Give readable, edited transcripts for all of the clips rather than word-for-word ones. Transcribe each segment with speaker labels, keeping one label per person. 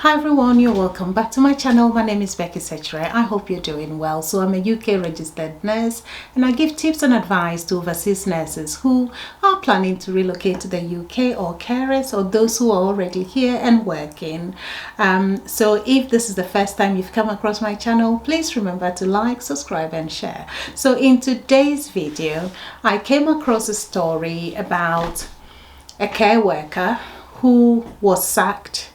Speaker 1: Hi everyone, you're welcome back to my channel. My name is Becky Sechere. I hope you're doing well. So I'm a UK registered nurse and I give tips and advice to overseas nurses who are planning to relocate to the UK, or carers, or those who are already here and working. So if this is the first time you've come across my channel, please remember to like, subscribe and share. So in today's video, I came across a story about a care worker who was sacked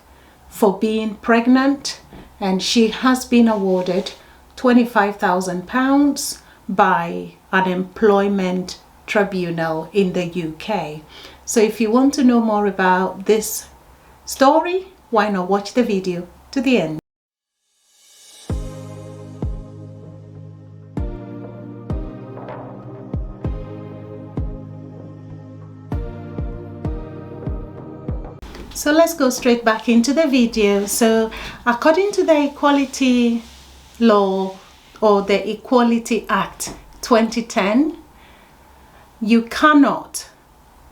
Speaker 1: for being pregnant, and she has been awarded £25,000 by an employment tribunal in the UK. So if you want to know more about this story, why not watch the video to the end. So let's go straight back into the video. So according to the Equality Law, or the Equality Act 2010, you cannot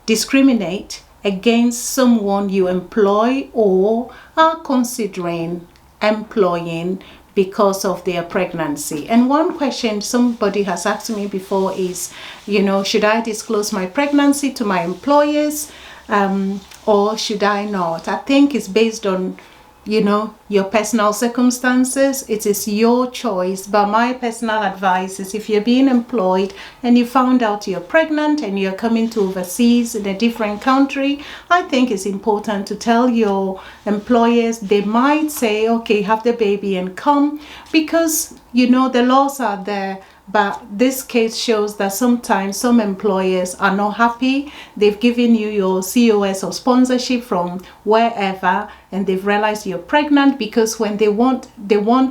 Speaker 1: discriminate against someone you employ or are considering employing because of their pregnancy. And one question somebody has asked me before is, should I disclose my pregnancy to my employers? Or should I not? I think it's based on, your personal circumstances. It is your choice. But my personal advice is, if you're being employed and you found out you're pregnant and you're coming to overseas in a different country, I think it's important to tell your employers. They might say, okay, have the baby and come, because, the laws are there. But this case shows that sometimes some employers are not happy. They've given you your COS or sponsorship from wherever, and they've realized you're pregnant, because when they want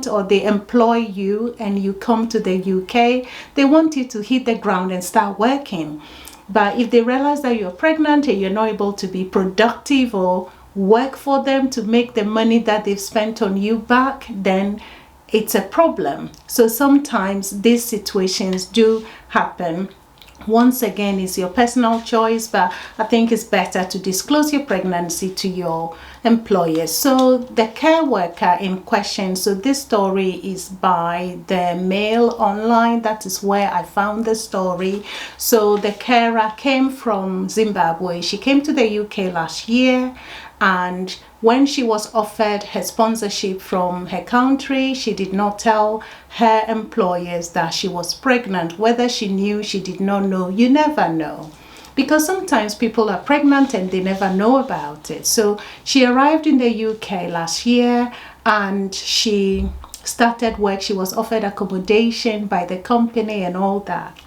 Speaker 1: or they employ you and you come to the UK, they want you to hit the ground and start working. But if they realize that you're pregnant and you're not able to be productive or work for them to make the money that they've spent on you back, then it's a problem. So sometimes these situations do happen. Once again, it's your personal choice, but I think it's better to disclose your pregnancy to your employer. So the care worker in question, so this story is by the Mail Online. That is where I found the story. So the carer came from Zimbabwe. She came to the UK last year, and when she was offered her sponsorship from her country, she did not tell her employers that she was pregnant. Whether she knew, she did not know. You never know, because sometimes people are pregnant and they never know about it. So she arrived in the UK last year and she started work. She was offered accommodation by the company and all that.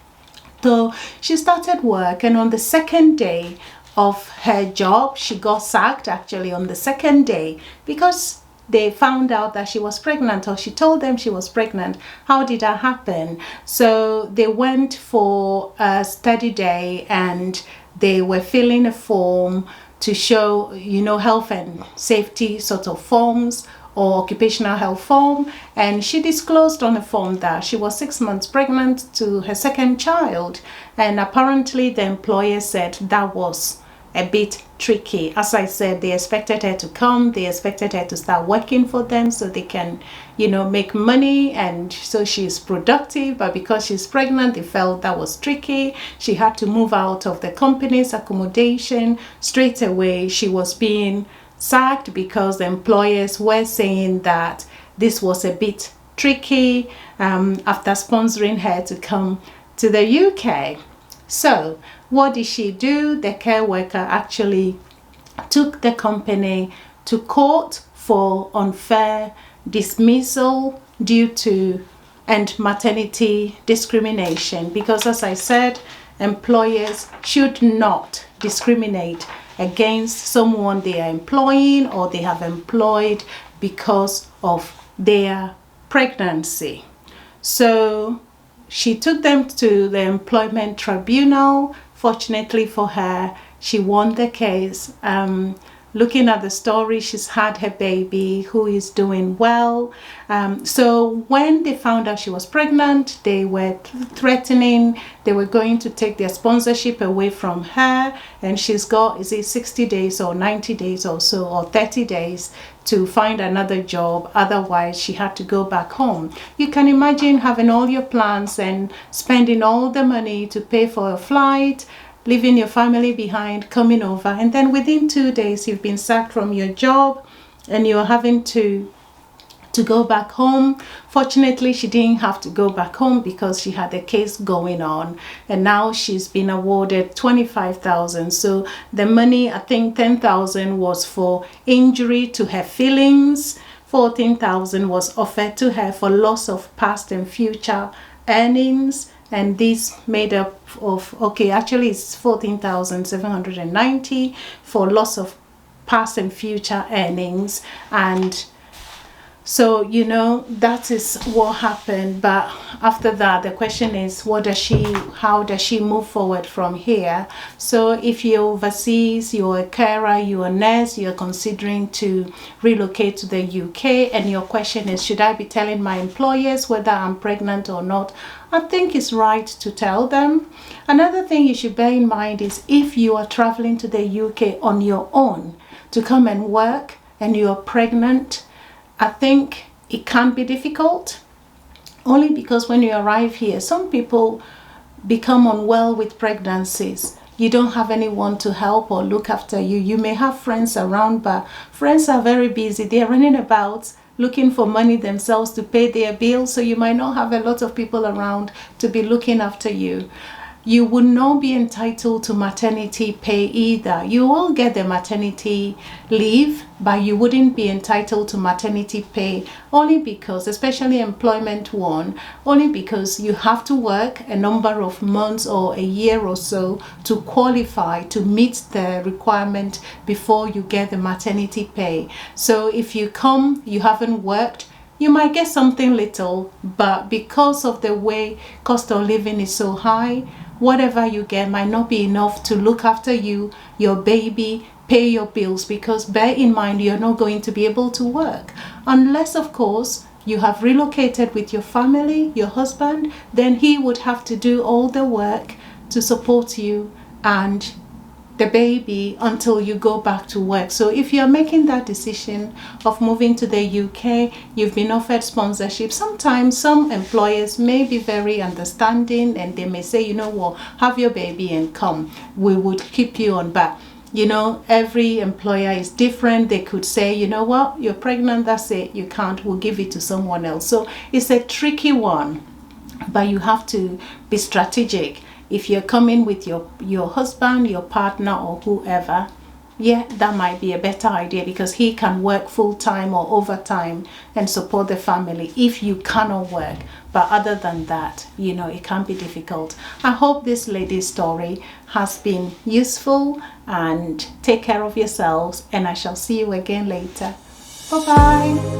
Speaker 1: So she started work, and on the second day of her job, she got sacked actually on the second day, because they found out that she was pregnant, or she told them she was pregnant. How did that happen? So they went for a study day and they were filling a form to show, health and safety sort of forms, or occupational health form, and she disclosed on the form that she was 6 months pregnant to her second child. And apparently the employer said that was a bit tricky. As I said, they expected her to come, they expected her to start working for them so they can, make money, and so she's productive. But because she's pregnant, they felt that was tricky. She had to move out of the company's accommodation straight away. She was being sacked because the employers were saying that this was a bit tricky after sponsoring her to come to the UK. So what did she do? The care worker actually took the company to court for unfair dismissal due to maternity discrimination, because, as I said, employers should not discriminate against someone they are employing or they have employed because of their pregnancy. So she took them to the employment tribunal. Fortunately for her, she won the case. looking at the story, she's had her baby who is doing well. So when they found out she was pregnant, they were threatening, they were going to take their sponsorship away from her, and she's got, is it 60 days or 90 days or so, or 30 days to find another job, otherwise she had to go back home. You can imagine having all your plans and spending all the money to pay for a flight, leaving your family behind, coming over, and then within 2 days you've been sacked from your job and you're having to go back home. Fortunately, she didn't have to go back home because she had a case going on, and now she's been awarded 25,000. So the money, I think 10,000 was for injury to her feelings, 14,000 was offered to her for loss of past and future earnings, and this made up of, okay, actually it's 14,790 for loss of past and future earnings. And so, you know, that is what happened. But after that, the question is, how does she move forward from here? So if you're overseas, you're a carer, you're a nurse, you're considering to relocate to the UK, and your question is, should I be telling my employers whether I'm pregnant or not? I think it's right to tell them. Another thing you should bear in mind is, if you are traveling to the UK on your own to come and work and you're pregnant, I think it can be difficult, only because when you arrive here, some people become unwell with pregnancies. You don't have anyone to help or look after you. You may have friends around, but friends are very busy. They're running about looking for money themselves to pay their bills, so you might not have a lot of people around to be looking after you. You would not be entitled to maternity pay either. You will get the maternity leave, but you wouldn't be entitled to maternity pay, only because, especially employment one, only because you have to work a number of months or a year or so to qualify to meet the requirement before you get the maternity pay. So if you come, you haven't worked, you might get something little, but because of the way cost of living is so high, whatever you get might not be enough to look after you, your baby, pay your bills, because bear in mind, you're not going to be able to work. Unless, of course, you have relocated with your family, your husband, then he would have to do all the work to support you and the baby until you go back to work. So if you're making that decision of moving to the UK, you've been offered sponsorship. Sometimes some employers may be very understanding and they may say, you know what, have your baby and come, we would keep you on. But you know, every employer is different. They could say, you know what, you're pregnant, that's it, you can't, we'll give it to someone else. So it's a tricky one, but you have to be strategic. If you're coming with your husband, your partner, or whoever, yeah, that might be a better idea, because he can work full-time or overtime and support the family if you cannot work. But other than that, you know, it can be difficult. I hope this lady's story has been useful, and take care of yourselves, and I shall see you again later. Bye-bye.